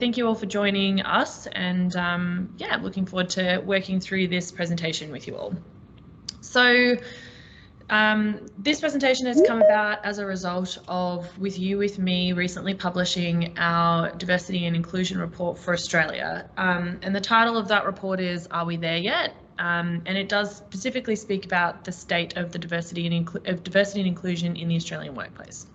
Thank you all for joining us, and yeah, looking forward to working through this presentation with you all. So this presentation has come about as a result of With You, With Me recently publishing our Diversity and Inclusion Report for Australia. And the title of that report is Are We There Yet? And it does specifically speak about the state of the diversity and inclusion in the Australian workplace.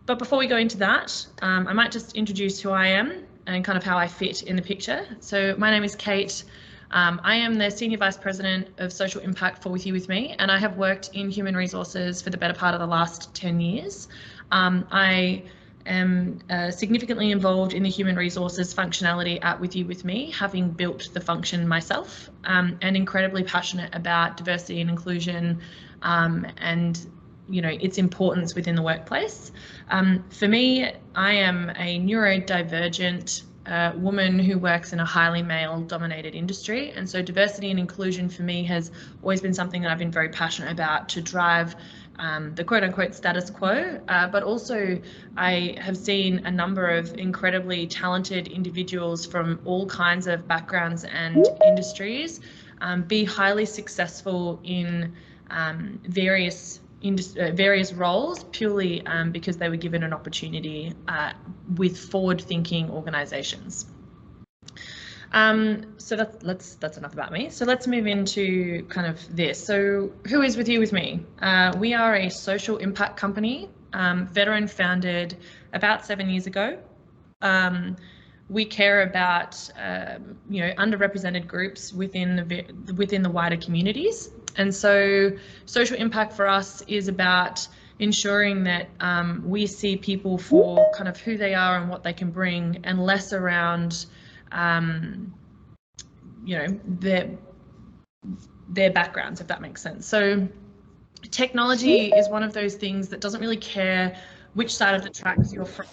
But before we go into that, I might just introduce who I am and kind of how I fit in the picture. So my name is Kait. I am the Senior Vice President of Social Impact for With You, With Me, and I have worked in human resources for the better part of the last 10 years. I am significantly involved in the human resources functionality at With You, With Me, having built the function myself, and incredibly passionate about diversity and inclusion and its importance within the workplace. For me, I am a neurodivergent woman who works in a highly male-dominated industry, and so diversity and inclusion for me has always been something that I've been very passionate about to drive the quote-unquote status quo, but also I have seen a number of incredibly talented individuals from all kinds of backgrounds and industries be highly successful in various roles purely because they were given an opportunity with forward-thinking organisations. So that's enough about me. So let's move into kind of this. So who is With You, With Me? We are a social impact company, veteran founded about 7 years ago. We care about underrepresented groups within the wider communities. And so social impact for us is about ensuring that we see people for kind of who they are and what they can bring, and less around their backgrounds, if that makes sense. So technology is one of those things that doesn't really care which side of the tracks you're from,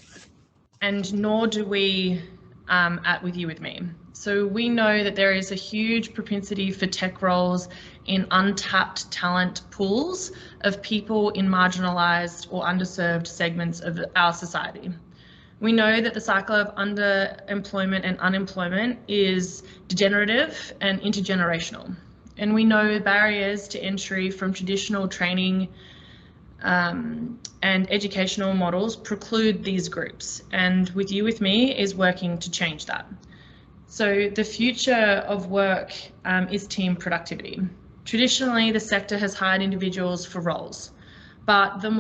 and nor do we at With You, With Me. So we know that there is a huge propensity for tech roles in untapped talent pools of people in marginalised or underserved segments of our society. We know that the cycle of underemployment and unemployment is degenerative and intergenerational. And we know barriers to entry from traditional training and educational models preclude these groups. And With You, With Me is working to change that. So the future of work is team productivity. Traditionally, the sector has hired individuals for roles, but the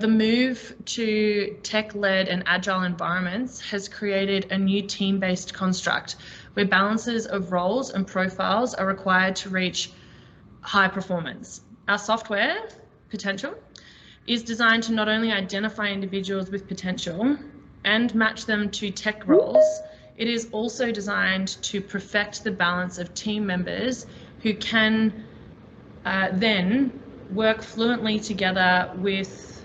move to tech-led and agile environments has created a new team-based construct where balances of roles and profiles are required to reach high performance. Our software, Potential, is designed to not only identify individuals with potential and match them to tech roles, it is also designed to perfect the balance of team members who can then work fluently together with,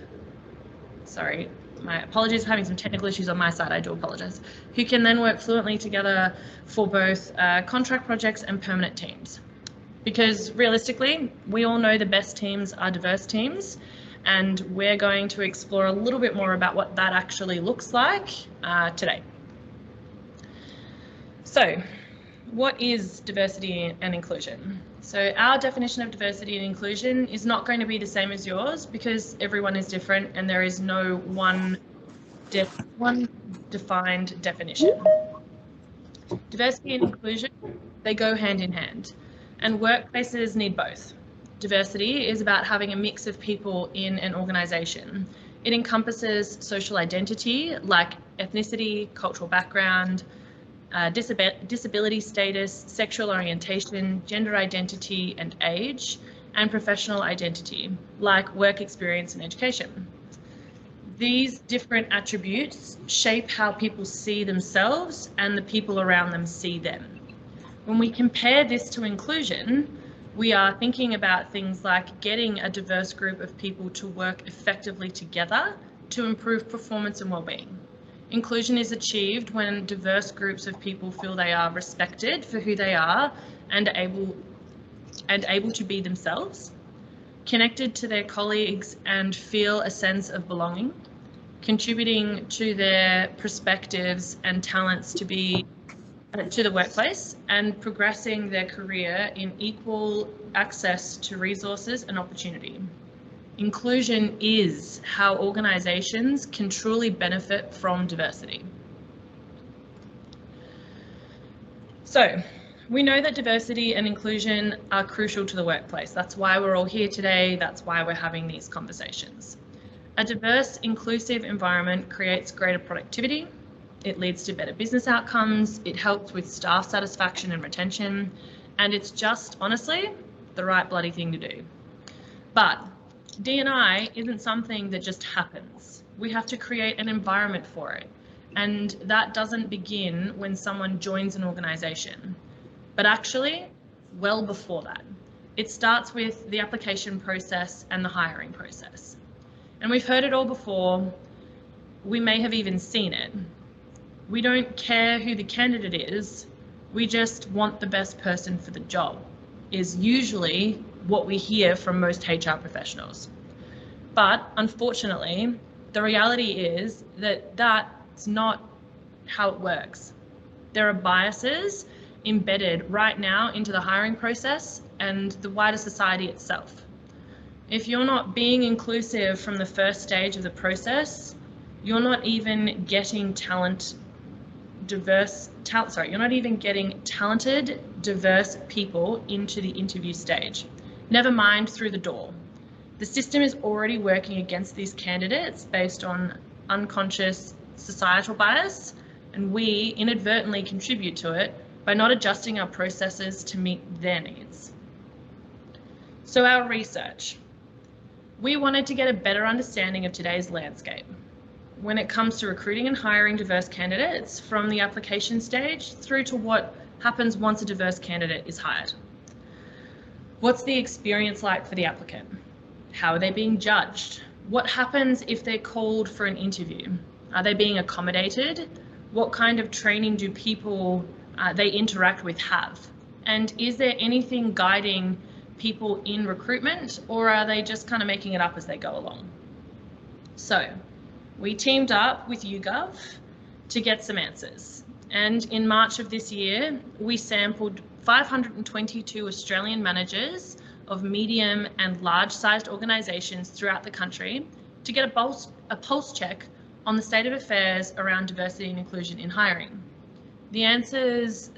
my apologies for having some technical issues on my side, I do apologise, who can then work fluently together for both contract projects and permanent teams. Because realistically, we all know the best teams are diverse teams, and we're going to explore a little bit more about what that actually looks like today. So, what is diversity and inclusion? So our definition of diversity and inclusion is not going to be the same as yours because everyone is different and there is no one defined definition. Diversity and inclusion, they go hand in hand, and workplaces need both. Diversity is about having a mix of people in an organisation. It encompasses social identity like ethnicity, cultural background, disability status, sexual orientation, gender identity and age, and professional identity, like work experience and education. These different attributes shape how people see themselves and the people around them see them. When we compare this to inclusion, we are thinking about things like getting a diverse group of people to work effectively together to improve performance and well-being. Inclusion is achieved when diverse groups of people feel they are respected for who they are and able to be themselves, connected to their colleagues and feel a sense of belonging, contributing to their perspectives and talents to the workplace, and progressing their career in equal access to resources and opportunity. Inclusion is how organisations can truly benefit from diversity. So, we know that diversity and inclusion are crucial to the workplace. That's why we're all here today. That's why we're having these conversations. A diverse, inclusive environment creates greater productivity. It leads to better business outcomes. It helps with staff satisfaction and retention. And it's just, honestly, the right bloody thing to do. But D&I isn't something that just happens. We have to create an environment for it. And that doesn't begin when someone joins an organisation, but actually well before that. It starts with the application process and the hiring process. And we've heard it all before. We may have even seen it. We don't care who the candidate is. We just want the best person for the job, is usually what we hear from most HR professionals. But unfortunately, the reality is that that's not how it works. There are biases embedded right now into the hiring process and the wider society itself. If you're not being inclusive from the first stage of the process, you're not even getting talented, diverse people into the interview stage, never mind through the door. The system is already working against these candidates based on unconscious societal bias, and we inadvertently contribute to it by not adjusting our processes to meet their needs. So our research. We wanted to get a better understanding of today's landscape when it comes to recruiting and hiring diverse candidates from the application stage through to what happens once a diverse candidate is hired. What's the experience like for the applicant? How are they being judged? What happens if they're called for an interview? Are they being accommodated? What kind of training do people they interact with have? And is there anything guiding people in recruitment, or are they just kind of making it up as they go along? So we teamed up with YouGov to get some answers. And in March of this year, we sampled 522 Australian managers of medium and large-sized organisations throughout the country to get a pulse check on the state of affairs around diversity and inclusion in hiring. The answers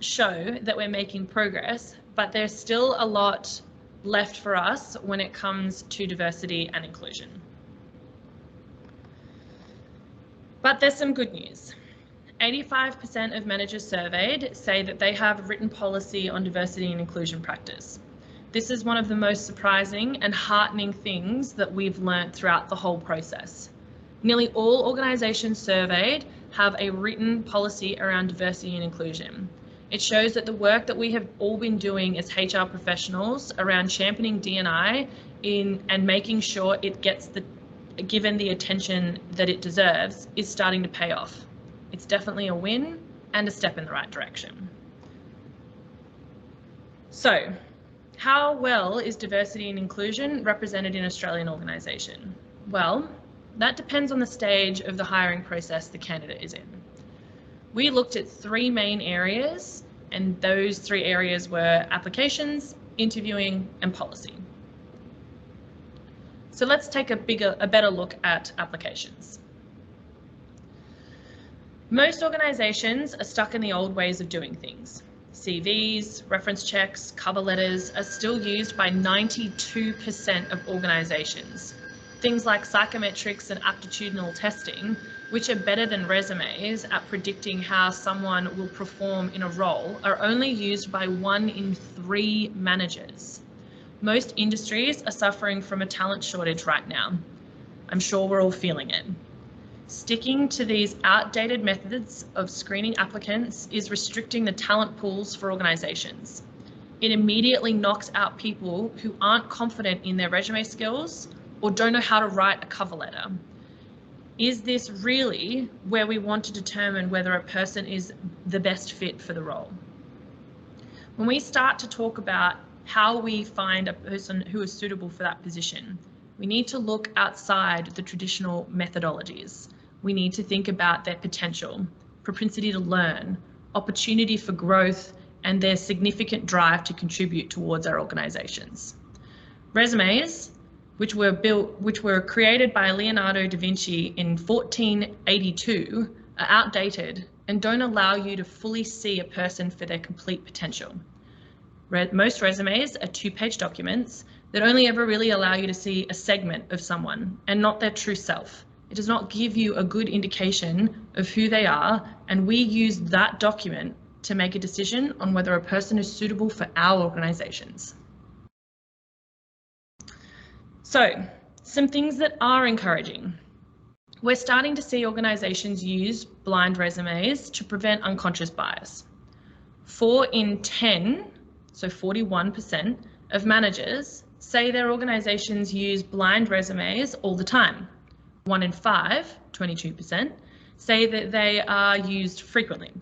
show that we're making progress, but there's still a lot left for us when it comes to diversity and inclusion. But there's some good news. 85% of managers surveyed say that they have written policy on diversity and inclusion practice. This is one of the most surprising and heartening things that we've learnt throughout the whole process. Nearly all organisations surveyed have a written policy around diversity and inclusion. It shows that the work that we have all been doing as HR professionals around championing D&I and making sure it gets given the attention that it deserves is starting to pay off. It's definitely a win and a step in the right direction. So, how well is diversity and inclusion represented in an Australian organisation? Well, that depends on the stage of the hiring process the candidate is in. We looked at 3 main areas, and those 3 areas were applications, interviewing, and policy. So let's take a better look at applications. Most organisations are stuck in the old ways of doing things. CVs, reference checks, cover letters are still used by 92% of organisations. Things like psychometrics and aptitudinal testing, which are better than resumes at predicting how someone will perform in a role, are only used by 1 in 3 managers. Most industries are suffering from a talent shortage right now. I'm sure we're all feeling it. Sticking to these outdated methods of screening applicants is restricting the talent pools for organisations. It immediately knocks out people who aren't confident in their resume skills or don't know how to write a cover letter. Is this really where we want to determine whether a person is the best fit for the role? When we start to talk about how we find a person who is suitable for that position. We need to look outside the traditional methodologies. We need to think about their potential, propensity to learn, opportunity for growth, and their significant drive to contribute towards our organizations. Resumes, which were created by Leonardo da Vinci in 1482, are outdated and don't allow you to fully see a person for their complete potential. Most resumes are two-page documents that only ever really allow you to see a segment of someone and not their true self. It does not give you a good indication of who they are, and we use that document to make a decision on whether a person is suitable for our organizations. So, some things that are encouraging. We're starting to see organizations use blind resumes to prevent unconscious bias. 4 in 10, so 41% of managers say their organizations use blind resumes all the time. 1 in 5, 22%, say that they are used frequently.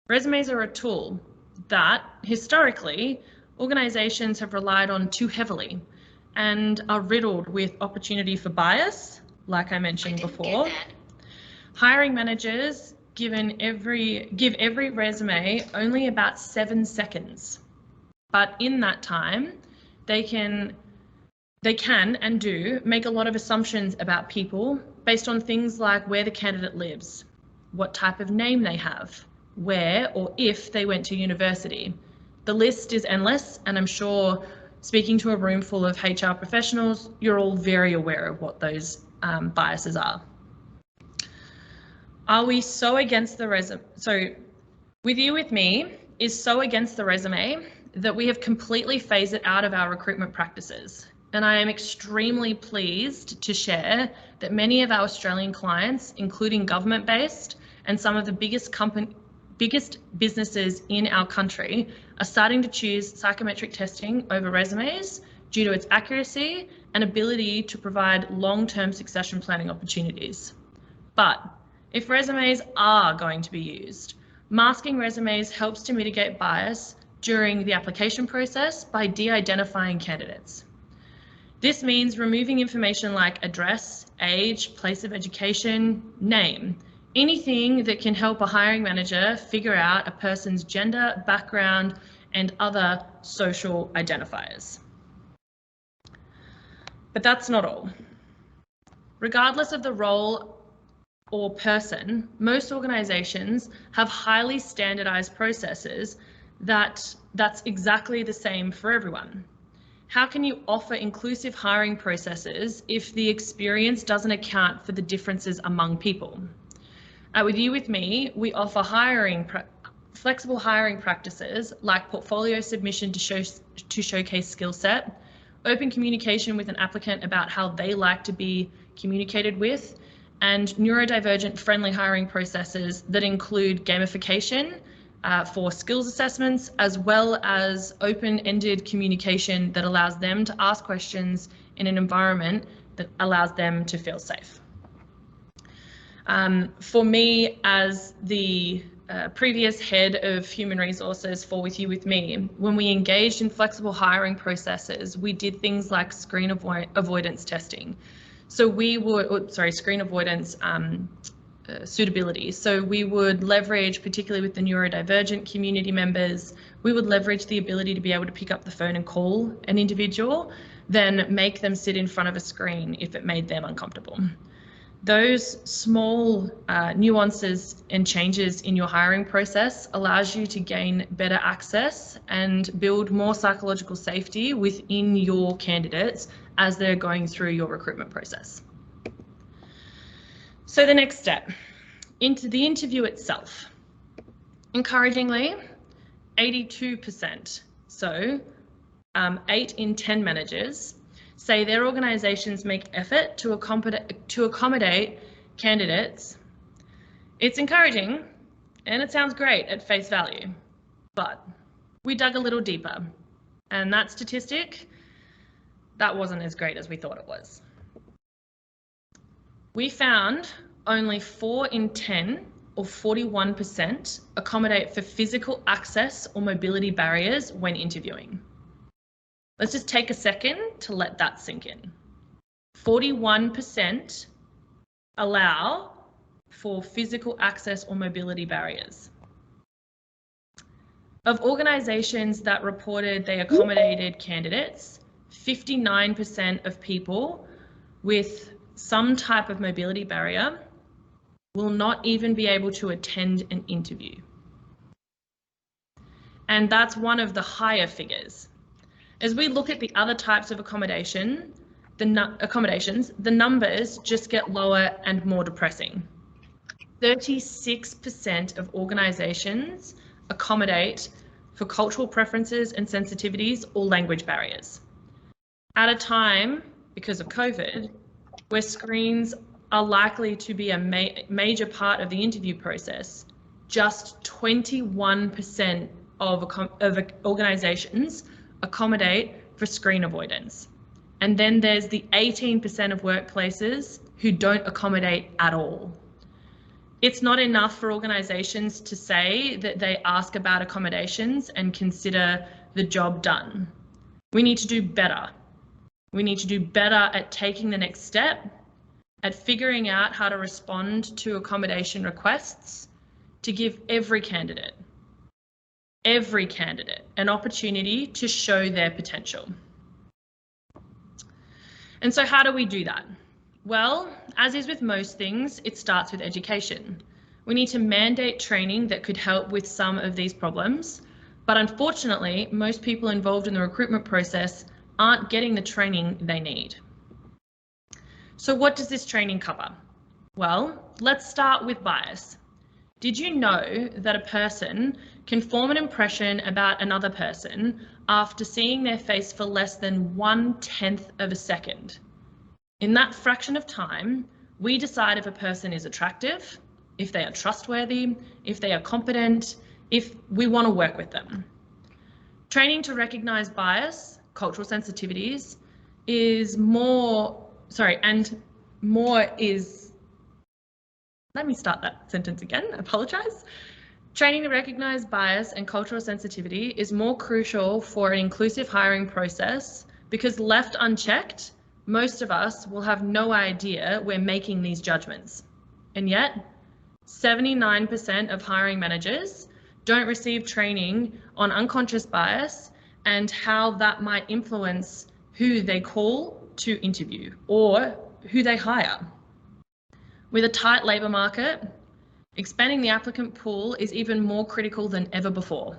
Resumes are a tool that, historically, organizations have relied on too heavily and are riddled with opportunity for bias, like I mentioned before. Hiring managers give every resume only about 7 seconds, but in that time, they can and do make a lot of assumptions about people based on things like where the candidate lives, what type of name they have, where or if they went to university. The list is endless, and I'm sure speaking to a room full of HR professionals, you're all very aware of what those biases are. Are we so against the resume? So WithYouWithMe is so against the resume that we have completely phased it out of our recruitment practices. And I am extremely pleased to share that many of our Australian clients, including government-based and some of the biggest businesses in our country, are starting to choose psychometric testing over resumes due to its accuracy and ability to provide long-term succession planning opportunities. But if resumes are going to be used, masking resumes helps to mitigate bias during the application process by de-identifying candidates. This means removing information like address, age, place of education, name, anything that can help a hiring manager figure out a person's gender, background, and other social identifiers. But that's not all. Regardless of the role or person, most organizations have highly standardized processes that's exactly the same for everyone. How can you offer inclusive hiring processes if the experience doesn't account for the differences among people? At WithYouWithMe, we offer flexible hiring practices like portfolio submission to showcase skill set, open communication with an applicant about how they like to be communicated with, and neurodivergent friendly hiring processes that include gamification for skills assessments, as well as open-ended communication that allows them to ask questions in an environment that allows them to feel safe. For me, as the previous head of human resources for WithYouWithMe, when we engaged in flexible hiring processes, we did things like screen avoidance testing. So we would, screen avoidance suitability. So we would leverage, particularly with the neurodivergent community members, we would leverage the ability to be able to pick up the phone and call an individual, then make them sit in front of a screen if it made them uncomfortable. Those small nuances and changes in your hiring process allows you to gain better access and build more psychological safety within your candidates as they're going through your recruitment process. So the next step, into the interview itself. Encouragingly, 82%, so 8 in 10 managers say their organizations make effort to accommodate candidates. It's encouraging and it sounds great at face value, but we dug a little deeper, and that statistic, that wasn't as great as we thought it was. We found only 4 in 10, or 41%, accommodate for physical access or mobility barriers when interviewing. Let's just take a second to let that sink in. 41% allow for physical access or mobility barriers. Of organisations that reported they accommodated candidates, 59% of people with some type of mobility barrier will not even be able to attend an interview. And that's one of the higher figures. As we look at the other types of accommodations, the numbers just get lower and more depressing. 36% of organisations accommodate for cultural preferences and sensitivities or language barriers. At a time, because of COVID, where screens are likely to be a major part of the interview process, just 21% of organisations accommodate for screen avoidance. And then there's the 18% of workplaces who don't accommodate at all. It's not enough for organisations to say that they ask about accommodations and consider the job done. We need to do better. We need to do better at taking the next step, at figuring out how to respond to accommodation requests to give every candidate an opportunity to show their potential. And so how do we do that? Well, as is with most things, it starts with education. We need to mandate training that could help with some of these problems, but unfortunately, most people involved in the recruitment process aren't getting the training they need. So what does this training cover? Well, let's start with bias. Did you know that a person can form an impression about another person after seeing their face for less than 1/10 of a second? In that fraction of time, we decide if a person is attractive, if they are trustworthy, if they are competent, if we want to work with them. Training to recognize bias, cultural sensitivities is let me start that sentence again, I apologize. Training to recognize bias and cultural sensitivity is more crucial for an inclusive hiring process because left unchecked, most of us will have no idea we're making these judgments. And yet, 79% of hiring managers don't receive training on unconscious bias and how that might influence who they call to interview or who they hire. With a tight labour market, expanding the applicant pool is even more critical than ever before,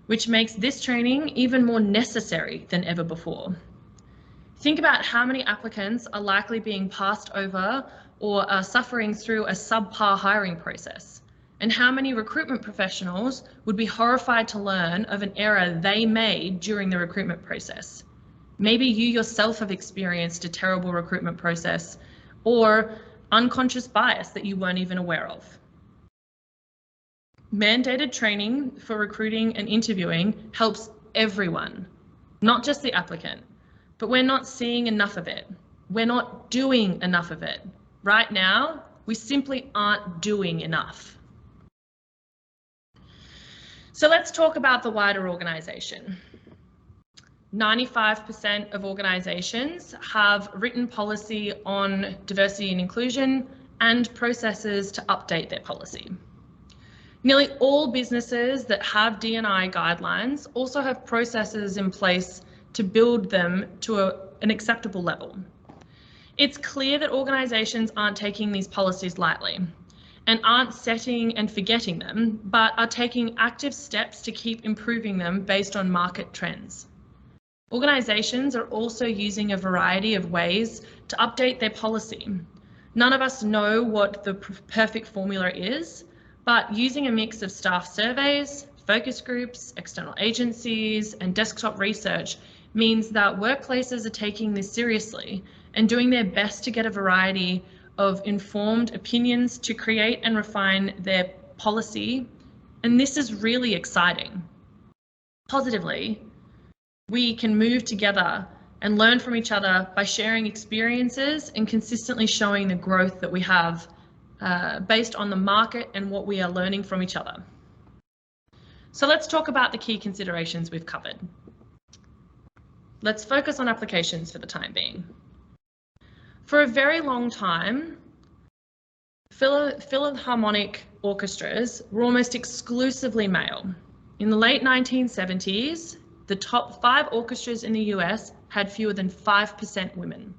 which makes this training even more necessary than ever before. Think about how many applicants are likely being passed over or are suffering through a subpar hiring process, and how many recruitment professionals would be horrified to learn of an error they made during the recruitment process. Maybe you yourself have experienced a terrible recruitment process or unconscious bias that you weren't even aware of. Mandated training for recruiting and interviewing helps everyone, not just the applicant, but we're not seeing enough of it. We're not doing enough of it. Right now, we simply aren't doing enough. So let's talk about the wider organisation. 95% of organisations have written policy on diversity and inclusion and processes to update their policy. Nearly all businesses that have D&I guidelines also have processes in place to build them to an acceptable level. It's clear that organisations aren't taking these policies lightly and aren't setting and forgetting them, but are taking active steps to keep improving them based on market trends. Organisations are also using a variety of ways to update their policy. None of us know what the perfect formula is, but using a mix of staff surveys, focus groups, external agencies, and desktop research means that workplaces are taking this seriously and doing their best to get a variety of informed opinions to create and refine their policy. And this is really exciting. Positively, we can move together and learn from each other by sharing experiences and consistently showing the growth that we have based on the market and what we are learning from each other. So let's talk about the key considerations we've covered. let's focus on applications for the time being. For a very long time, Philharmonic orchestras were almost exclusively male. In the late 1970s, the top 5 orchestras in the US had fewer than 5% women.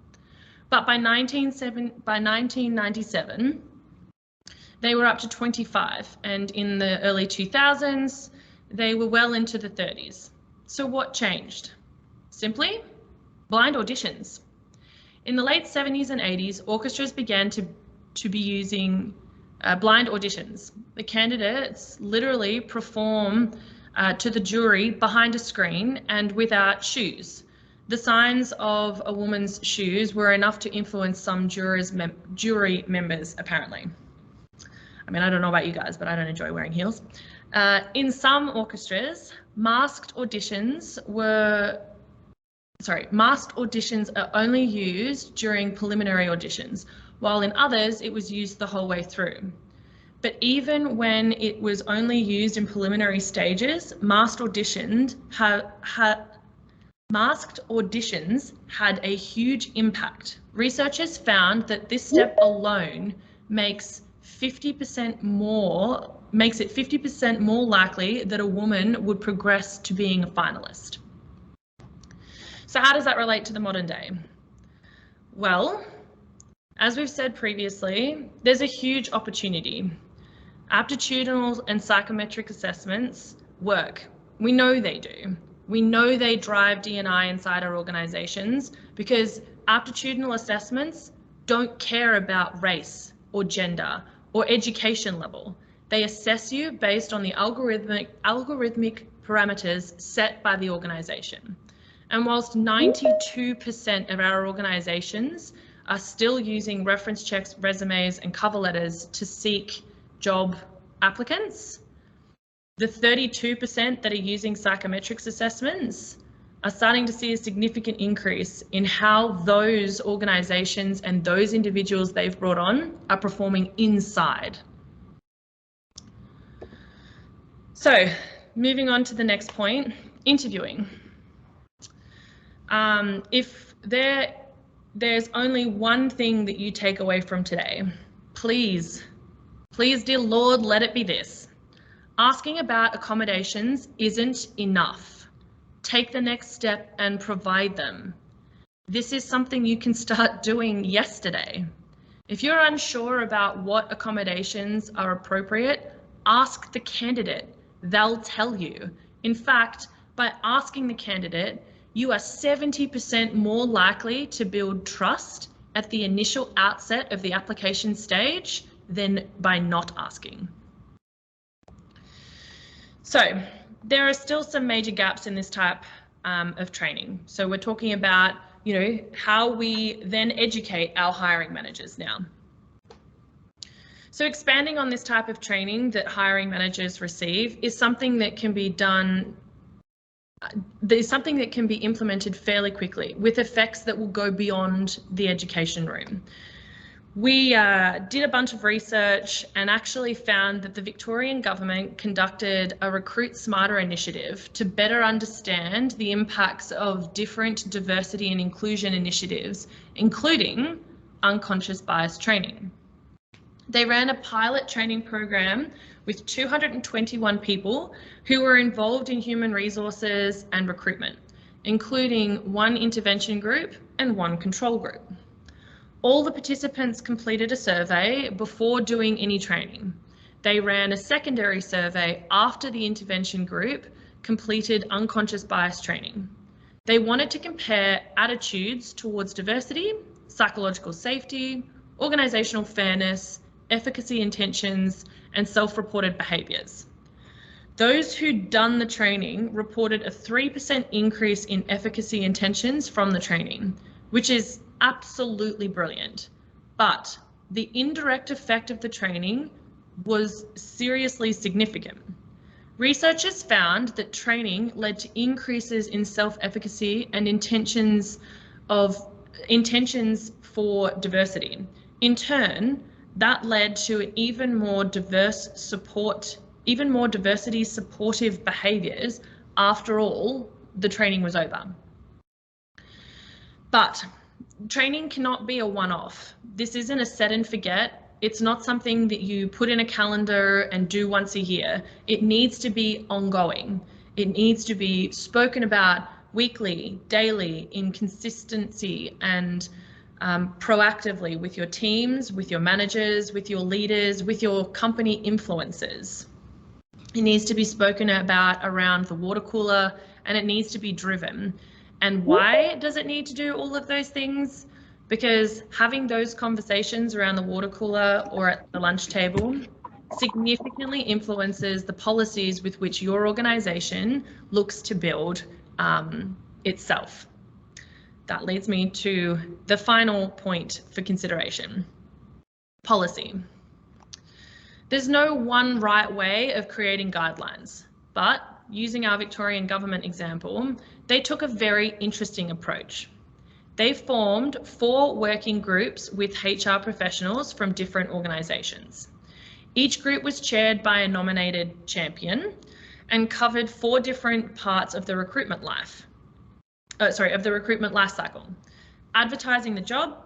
But by 1997, they were up to 25, and in the early 2000s, they were well into the 30s. So what changed? Simply, blind auditions. In the late 70s and 80s, orchestras began to be using blind auditions. The candidates literally perform to the jury behind a screen and without shoes. The signs of a woman's shoes were enough to influence some jury members, apparently. I mean, I don't know about you guys, but I don't enjoy wearing heels. In some orchestras, masked auditions are only used during preliminary auditions, while in others it was used the whole way through. But even when it was only used in preliminary stages, masked auditions had a huge impact. Researchers found that this step alone makes it 50% more likely that a woman would progress to being a finalist. So how does that relate to the modern day? Well, as we've said previously, there's a huge opportunity. Aptitudinal and psychometric assessments work. We know they do. We know they drive D&I inside our organizations because aptitudinal assessments don't care about race or gender or education level. They assess you based on the algorithmic parameters set by the organization. And whilst 92% of our organizations are still using reference checks, resumes, and cover letters to seek job applicants, the 32% that are using psychometrics assessments are starting to see a significant increase in how those organizations and those individuals they've brought on are performing inside. So moving on to the next point, interviewing. If there's only one thing that you take away from today, please, dear Lord, let it be this. Asking about accommodations isn't enough. Take the next step and provide them. This is something you can start doing yesterday. If you're unsure about what accommodations are appropriate, ask the candidate. They'll tell you. In fact, by asking the candidate, you are 70% more likely to build trust at the initial outset of the application stage than by not asking. So there are still some major gaps in this type of training. So we're talking about, how we then educate our hiring managers now. So expanding on this type of training that hiring managers receive is something that can be done. There's something that can be implemented fairly quickly with effects that will go beyond the education room. We did a bunch of research and actually found that the Victorian government conducted a Recruit Smarter initiative to better understand the impacts of different diversity and inclusion initiatives, including unconscious bias training. They ran a pilot training program with 221 people who were involved in human resources and recruitment, including 1 intervention group and 1 control group. All the participants completed a survey before doing any training. They ran a secondary survey after the intervention group completed unconscious bias training. They wanted to compare attitudes towards diversity, psychological safety, organizational fairness, efficacy intentions, and self-reported behaviours. Those who'd done the training reported a 3% increase in efficacy intentions from the training, which is absolutely brilliant. But the indirect effect of the training was seriously significant. Researchers found that training led to increases in self-efficacy and intentions for diversity. In turn, that led to an even more diversity supportive behaviours after all the training was over. But training cannot be a one-off. This isn't a set and forget. It's not something that you put in a calendar and do once a year. It needs to be ongoing. It needs to be spoken about weekly, daily, in consistency and proactively with your teams, with your managers, with your leaders, with your company influencers. It needs to be spoken about around the water cooler, and it needs to be driven. And why does it need to do all of those things? Because having those conversations around the water cooler or at the lunch table significantly influences the policies with which your organization looks to build itself. That leads me to the final point for consideration: policy. There's no one right way of creating guidelines, but using our Victorian government example, they took a very interesting approach. They formed 4 working groups with HR professionals from different organisations. Each group was chaired by a nominated champion and covered 4 different parts of the recruitment life cycle: advertising the job,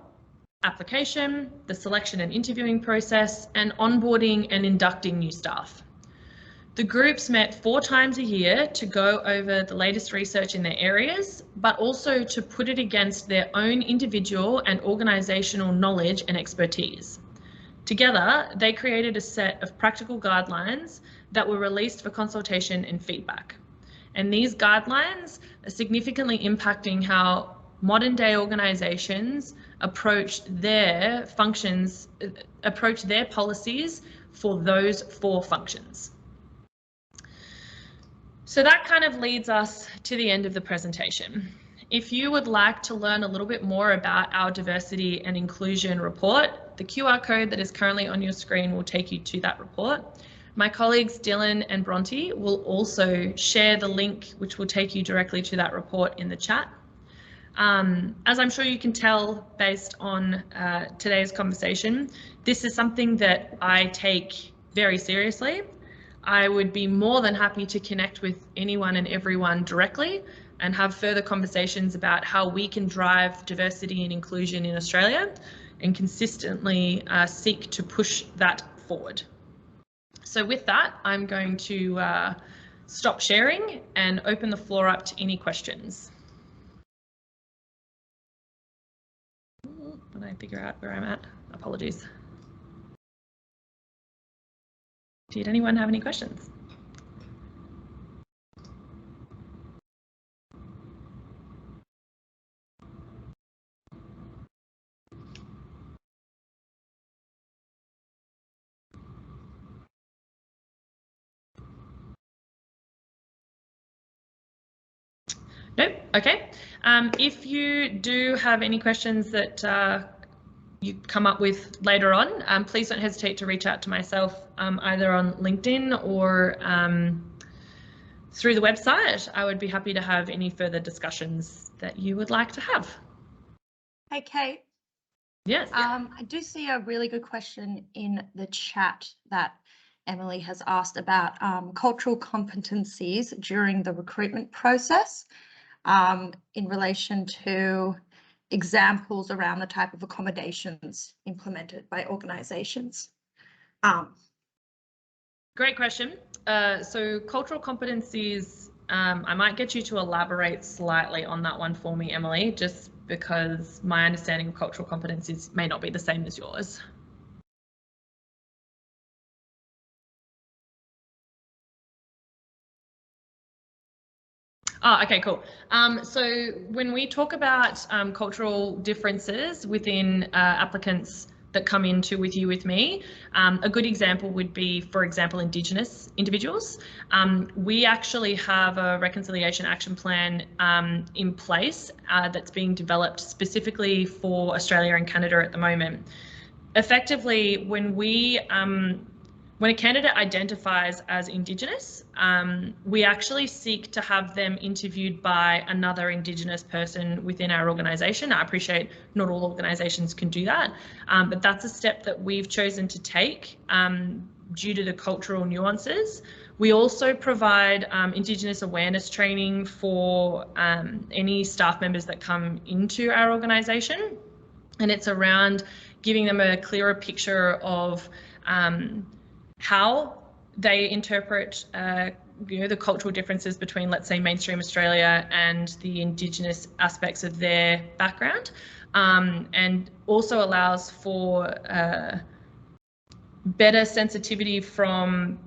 application, the selection and interviewing process, and onboarding and inducting new staff. The groups met 4 times a year to go over the latest research in their areas, but also to put it against their own individual and organisational knowledge and expertise. Together, they created a set of practical guidelines that were released for consultation and feedback. And these guidelines are significantly impacting how modern day organisations approach their functions, approach their policies for those 4 functions. So that kind of leads us to the end of the presentation. If you would like to learn a little bit more about our diversity and inclusion report, the QR code that is currently on your screen will take you to that report. My colleagues Dylan and Bronte will also share the link which will take you directly to that report in the chat. As I'm sure you can tell based on today's conversation, this is something that I take very seriously. I would be more than happy to connect with anyone and everyone directly and have further conversations about how we can drive diversity and inclusion in Australia and consistently seek to push that forward. So with that, I'm going to stop sharing and open the floor up to any questions. When I figure out where I'm at, apologies. Did anyone have any questions? Nope. Okay. If you do have any questions that you come up with later on, please don't hesitate to reach out to myself either on LinkedIn or through the website. I would be happy to have any further discussions that you would like to have. Hey, Kate. Yes. I do see a really good question in the chat that Emily has asked about cultural competencies during the recruitment process in relation to examples around the type of accommodations implemented by organisations. Great question. So cultural competencies, I might get you to elaborate slightly on that one for me, Emily, just because my understanding of cultural competencies may not be the same as yours. Oh, okay, cool. So when we talk about cultural differences within applicants that come into With You, With Me, a good example would be, for example, Indigenous individuals. We actually have a reconciliation action plan in place that's being developed specifically for Australia and Canada at the moment. Effectively, when a candidate identifies as Indigenous, we actually seek to have them interviewed by another Indigenous person within our organisation. I appreciate not all organisations can do that, but that's a step that we've chosen to take due to the cultural nuances. We also provide Indigenous awareness training for any staff members that come into our organisation, and it's around giving them a clearer picture of how they interpret the cultural differences between, let's say, mainstream Australia and the Indigenous aspects of their background, and also allows for better sensitivity from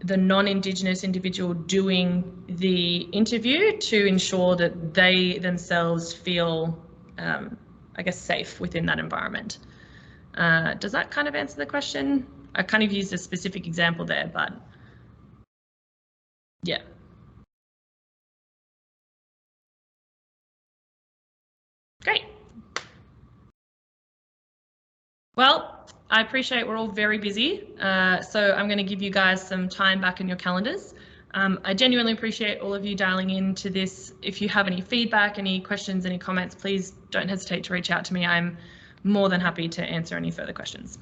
the non-Indigenous individual doing the interview to ensure that they themselves feel, I guess, safe within that environment. Does that kind of answer the question? I kind of used a specific example there, but yeah. Great. Well, I appreciate we're all very busy, so I'm going to give you guys some time back in your calendars. I genuinely appreciate all of you dialing into this. If you have any feedback, any questions, any comments, please don't hesitate to reach out to me. I'm more than happy to answer any further questions.